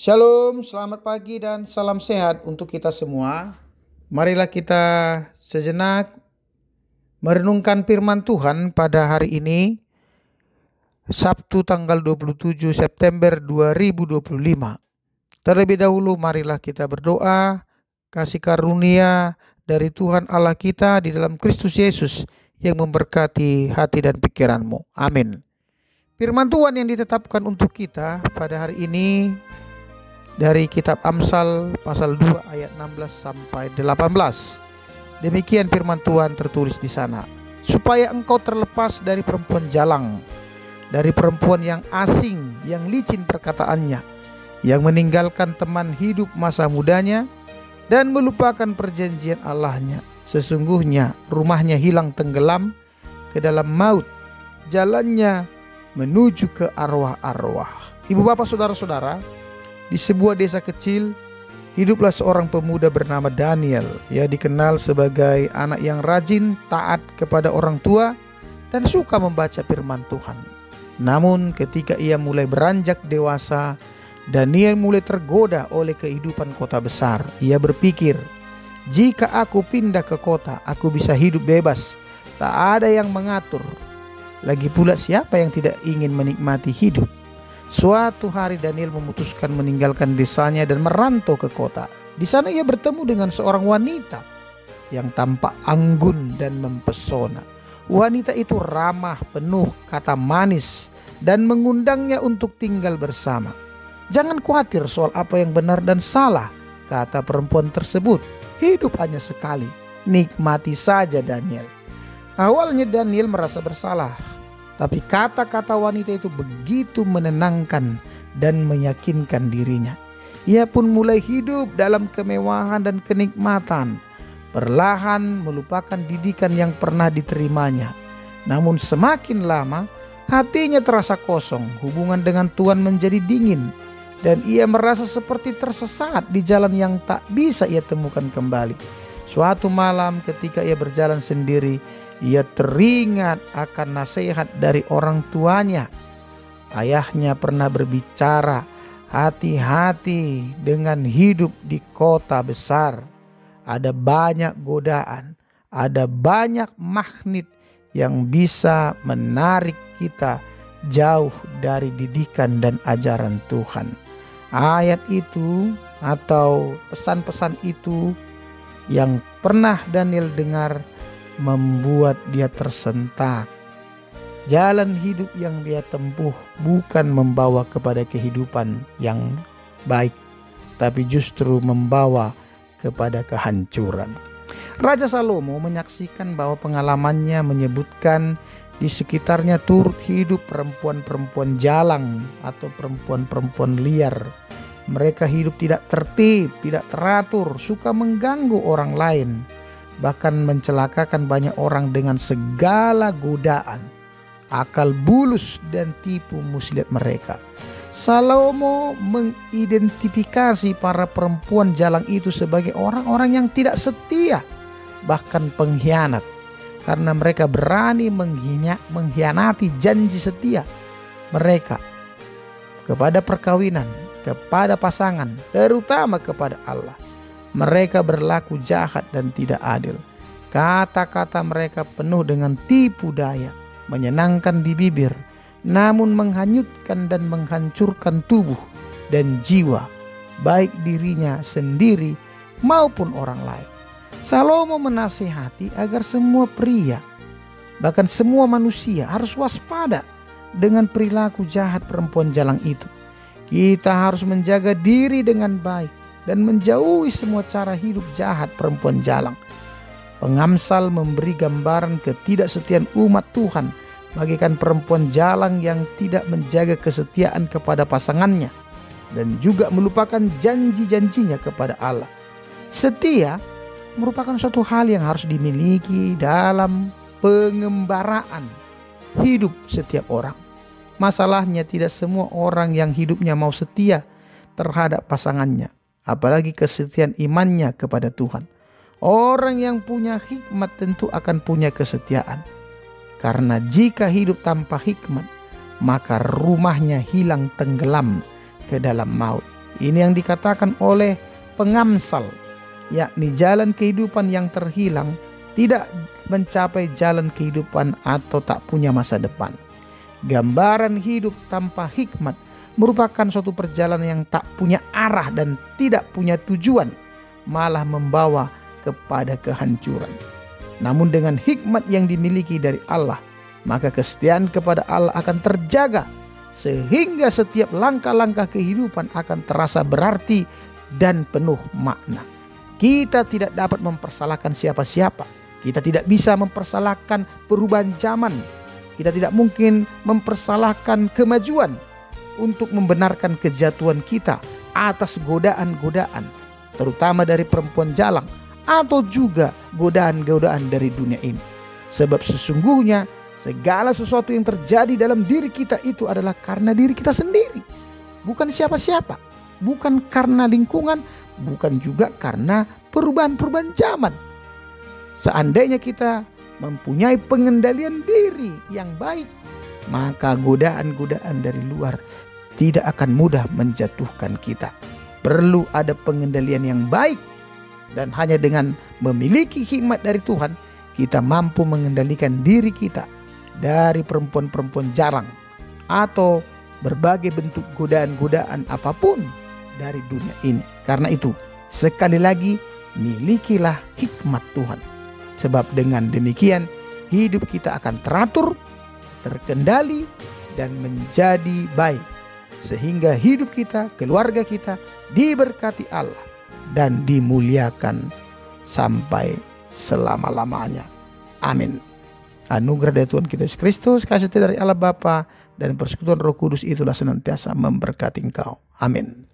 Shalom, selamat pagi dan salam sehat untuk kita semua. Marilah kita sejenak merenungkan firman Tuhan pada hari ini, Sabtu tanggal 27 September 2025. Terlebih dahulu marilah kita berdoa, kasih karunia dari Tuhan Allah kita di dalam Kristus Yesus yang memberkati hati dan pikiranmu. Amin. Firman Tuhan yang ditetapkan untuk kita pada hari ini dari kitab Amsal pasal 2 ayat 16 sampai 18. Demikian firman Tuhan tertulis di sana. Supaya engkau terlepas dari perempuan jalang, dari perempuan yang asing, yang licin perkataannya, yang meninggalkan teman hidup masa mudanya dan melupakan perjanjian Allahnya. Sesungguhnya rumahnya hilang tenggelam ke dalam maut, jalannya menuju ke arwah-arwah. Ibu bapak saudara-saudara, di sebuah desa kecil, hiduplah seorang pemuda bernama Daniel. Ia dikenal sebagai anak yang rajin, taat kepada orang tua, dan suka membaca firman Tuhan. Namun ketika ia mulai beranjak dewasa, Daniel mulai tergoda oleh kehidupan kota besar. Ia berpikir, jika aku pindah ke kota, aku bisa hidup bebas. Tak ada yang mengatur. Lagi pula siapa yang tidak ingin menikmati hidup? Suatu hari Daniel memutuskan meninggalkan desanya dan merantau ke kota. Di sana ia bertemu dengan seorang wanita yang tampak anggun dan mempesona. Wanita itu ramah, penuh kata manis, dan mengundangnya untuk tinggal bersama. Jangan khawatir soal apa yang benar dan salah, kata perempuan tersebut. Hidup hanya sekali, nikmati saja Daniel. Awalnya Daniel merasa bersalah, tapi kata-kata wanita itu begitu menenangkan dan meyakinkan dirinya. Ia pun mulai hidup dalam kemewahan dan kenikmatan, perlahan melupakan didikan yang pernah diterimanya. Namun semakin lama, hatinya terasa kosong, hubungan dengan Tuhan menjadi dingin, dan ia merasa seperti tersesat di jalan yang tak bisa ia temukan kembali. Suatu malam ketika ia berjalan sendiri, ia teringat akan nasihat dari orang tuanya. Ayahnya pernah berbicara, hati-hati dengan hidup di kota besar. Ada banyak godaan, ada banyak magnet yang bisa menarik kita jauh dari didikan dan ajaran Tuhan. Ayat itu atau pesan-pesan itu yang pernah Daniel dengar membuat dia tersentak. Jalan hidup yang dia tempuh bukan membawa kepada kehidupan yang baik, tapi justru membawa kepada kehancuran. Raja Salomo menyaksikan bahwa pengalamannya menyebutkan di sekitarnya turut hidup perempuan-perempuan jalang atau perempuan-perempuan liar. Mereka hidup tidak tertib, tidak teratur, suka mengganggu orang lain, bahkan mencelakakan banyak orang dengan segala godaan, akal bulus dan tipu muslihat mereka. Salomo mengidentifikasi para perempuan jalang itu sebagai orang-orang yang tidak setia, bahkan pengkhianat, karena mereka berani mengkhianati janji setia mereka kepada perkawinan, kepada pasangan, terutama kepada Allah. Mereka berlaku jahat dan tidak adil. Kata-kata mereka penuh dengan tipu daya, menyenangkan di bibir, namun menghanyutkan dan menghancurkan tubuh dan jiwa, baik dirinya sendiri maupun orang lain. Salomo menasihati agar semua pria, bahkan semua manusia harus waspada dengan perilaku jahat perempuan jalang itu. Kita harus menjaga diri dengan baik dan menjauhi semua cara hidup jahat perempuan jalang. Pengamsal memberi gambaran ketidaksetiaan umat Tuhan bagaikan perempuan jalang yang tidak menjaga kesetiaan kepada pasangannya dan juga melupakan janji-janjinya kepada Allah. Setia merupakan suatu hal yang harus dimiliki dalam pengembaraan hidup setiap orang. Masalahnya tidak semua orang yang hidupnya mau setia terhadap pasangannya, apalagi kesetiaan imannya kepada Tuhan. Orang yang punya hikmat tentu akan punya kesetiaan. Karena jika hidup tanpa hikmat, maka rumahnya hilang tenggelam ke dalam maut. Ini yang dikatakan oleh pengamsal, yakni jalan kehidupan yang terhilang, tidak mencapai jalan kehidupan atau tak punya masa depan. Gambaran hidup tanpa hikmat merupakan suatu perjalanan yang tak punya arah dan tidak punya tujuan, malah membawa kepada kehancuran. Namun dengan hikmat yang dimiliki dari Allah, maka kesetiaan kepada Allah akan terjaga, sehingga setiap langkah-langkah kehidupan akan terasa berarti dan penuh makna. Kita tidak dapat mempersalahkan siapa-siapa. Kita tidak bisa mempersalahkan perubahan zaman. Kita tidak mungkin mempersalahkan kemajuan untuk membenarkan kejatuhan kita atas godaan-godaan, terutama dari perempuan jalang atau juga godaan-godaan dari dunia ini. Sebab sesungguhnya segala sesuatu yang terjadi dalam diri kita itu adalah karena diri kita sendiri, bukan siapa-siapa, bukan karena lingkungan, bukan juga karena perubahan-perubahan zaman. Seandainya kita mempunyai pengendalian diri yang baik, maka godaan-godaan dari luar tidak akan mudah menjatuhkan kita. Perlu ada pengendalian yang baik, dan hanya dengan memiliki hikmat dari Tuhan, kita mampu mengendalikan diri kita dari perempuan-perempuan jalang atau berbagai bentuk godaan-godaan apapun dari dunia ini. Karena itu, sekali lagi, milikilah hikmat Tuhan. Sebab dengan demikian, hidup kita akan teratur, terkendali, dan menjadi baik. Sehingga hidup kita, keluarga kita diberkati Allah dan dimuliakan sampai selama-lamanya. Amin. Anugerah dari Tuhan kita Yesus Kristus, kasih dari Allah Bapa, dan persekutuan Roh Kudus itulah senantiasa memberkati engkau. Amin.